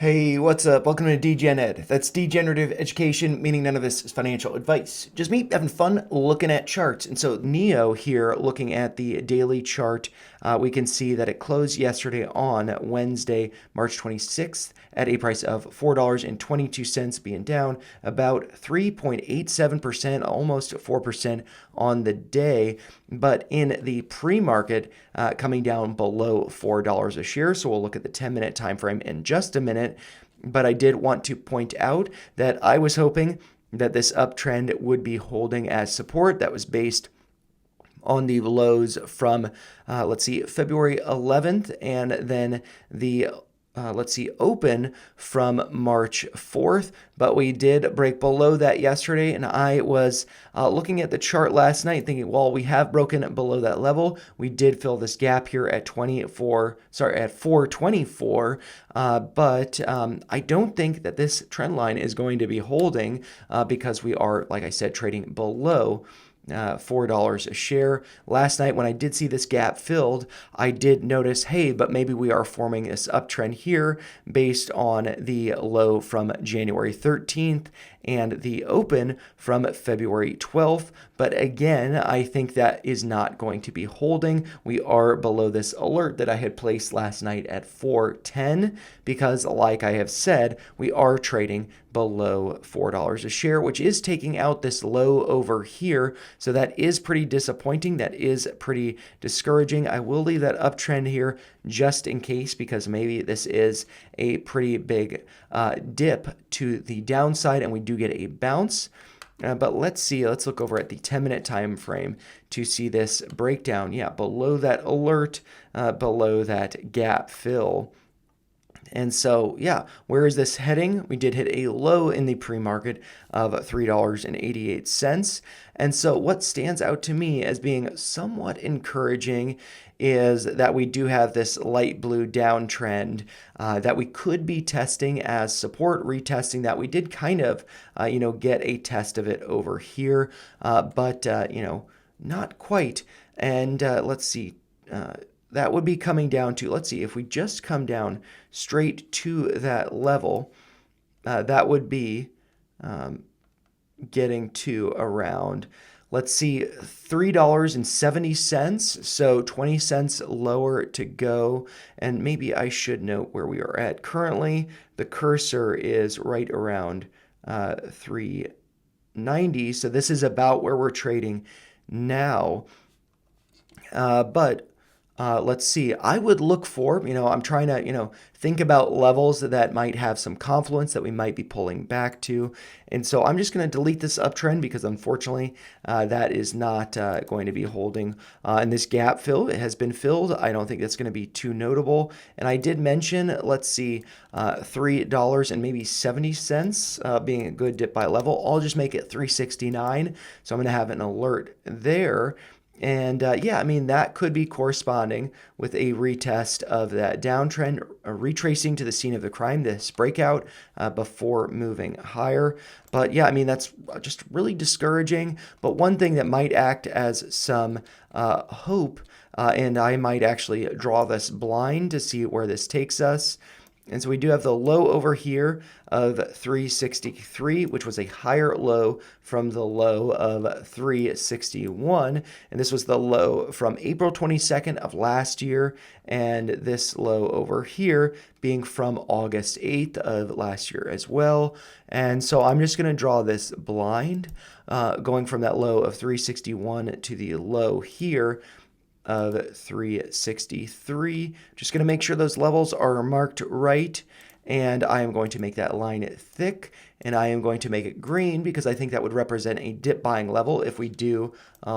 Hey, what's up? Welcome to DGen Ed. That's degenerative education, meaning none of this is financial advice. Just me having fun looking at charts. And so Neo here, looking at the daily chart, we can see that it closed yesterday on Wednesday, March 26th at a price of $4.22, being down about 3.87%, almost 4% on the day. But in the pre-market, coming down below $4 a share. So we'll look at the 10-minute time frame in just a minute. But I did want to point out that I was hoping that this uptrend would be holding as support. That was based on the lows from, let's see, February 11th, and then the open from March 4th, but we did break below that yesterday. And I was looking at the chart last night thinking, well, we have broken below that level. We did fill this gap here at 424, but I don't think that this trend line is going to be holding because we are, like I said, trading below $4 a share. Last night, when I did see this gap filled, I did notice, hey, but maybe we are forming this uptrend here based on the low from January 13th and the open from February 12th. But again, I think that is not going to be holding. We are below this alert that I had placed last night at 410 because, like I have said, we are trading below $4 a share, which is taking out this low over here. So that is pretty disappointing. That is pretty discouraging. I will leave that uptrend here just in case, because maybe this is a pretty big dip to the downside and we do get a bounce. But let's see, let's look over at the 10-minute time frame to see this breakdown. Yeah, below that alert, below that gap fill. And so, yeah, where is this heading? We did hit a low in the pre-market of $3.88. And so what stands out to me as being somewhat encouraging is that we do have this light blue downtrend that we could be testing as support, retesting that. We did kind of, get a test of it over here, but, not quite. And let's see. That would be coming down to, let's see, if we just come down straight to that level, that would be getting to around, let's see, $3.70. So 20 cents lower to go. And maybe I should note where we are at currently. The cursor is right around 390. So this is about where we're trading now. But let's see, I would look for, I'm trying to, think about levels that might have some confluence that we might be pulling back to. And so I'm just going to delete this uptrend because unfortunately that is not going to be holding. And this gap fill, it has been filled. I don't think that's going to be too notable. And I did mention, let's see, $3 and maybe 70 cents being a good dip by level. I'll just make it 369. So I'm going to have an alert there. And that could be corresponding with a retest of that downtrend, retracing to the scene of the crime, this breakout before moving higher. But that's just really discouraging. But one thing that might act as some hope, and I might actually draw this blind to see where this takes us. And so we do have the low over here of 363, which was a higher low from the low of 361. And this was the low from April 22nd of last year. And this low over here being from August 8th of last year as well. And so I'm just going to draw this blind, going from that low of 361 to the low here of 363. Just going to make sure those levels are marked right. And I am going to make that line thick, and I am going to make it green because I think that would represent a dip buying level if we do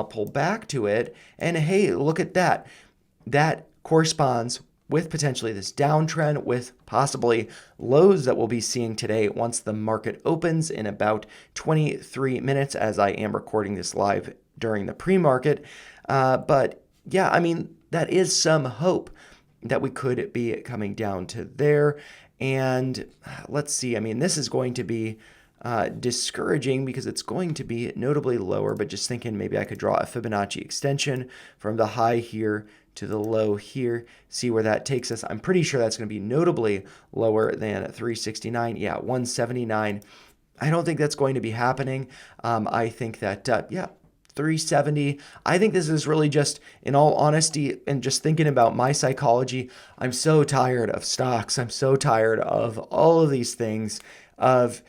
pull back to it. And hey, look at that. That corresponds with potentially this downtrend, with possibly lows that we'll be seeing today once the market opens in about 23 minutes, as I am recording this live during the pre-market. But that is some hope that we could be coming down to there. And let's see, this is going to be discouraging because it's going to be notably lower, but just thinking maybe I could draw a Fibonacci extension from the high here to the low here, see where that takes us. I'm pretty sure that's going to be notably lower than 369. Yeah, 179. I don't think that's going to be happening. I think that, yeah, 370. I think this is really just, in all honesty, and just thinking about my psychology, I'm so tired of stocks. I'm so tired of all of these things, of,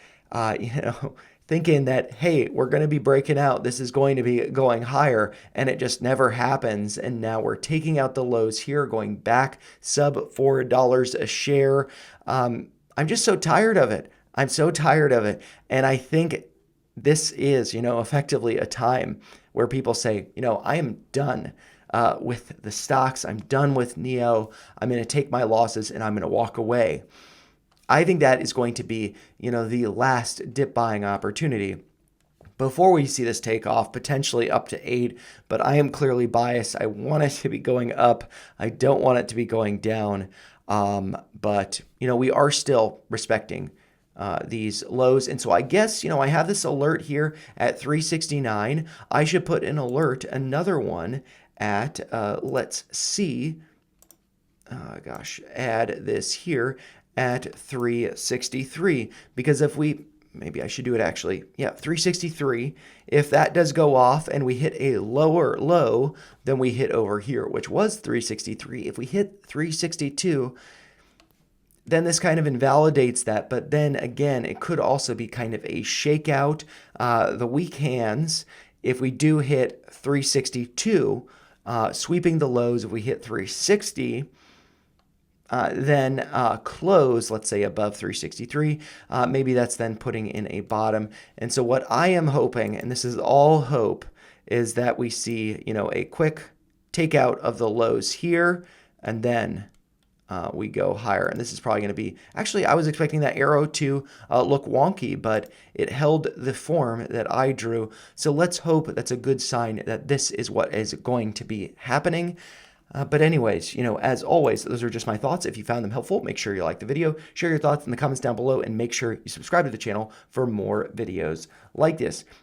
thinking that, hey, we're going to be breaking out. This is going to be going higher, and it just never happens. And now we're taking out the lows here, going back sub $4 a share. I'm just so tired of it. I'm so tired of it. And I think this is, effectively a time where people say, I am done with the stocks. I'm done with NEO. I'm going to take my losses and I'm going to walk away. I think that is going to be, the last dip buying opportunity before we see this take off, potentially up to 8. But I am clearly biased. I want it to be going up. I don't want it to be going down. But, we are still respecting these lows. And so I guess, I have this alert here at 369. I should put an alert, another one at, let's see, add this here at 363. Because if we, maybe I should do it actually, yeah, 363. If that does go off and we hit a lower low than we hit over here, which was 363, if we hit 362, then this kind of invalidates that. But then again, it could also be kind of a shakeout. The weak hands, if we do hit 362, sweeping the lows, if we hit 360, then close, let's say above 363, maybe that's then putting in a bottom. And so what I am hoping, and this is all hope, is that we see, a quick takeout of the lows here, and then we go higher. And this is probably going to be, actually, I was expecting that arrow to look wonky, but it held the form that I drew. So let's hope that's a good sign that this is what is going to be happening. But anyways, as always, those are just my thoughts. If you found them helpful, make sure you like the video, share your thoughts in the comments down below, and make sure you subscribe to the channel for more videos like this.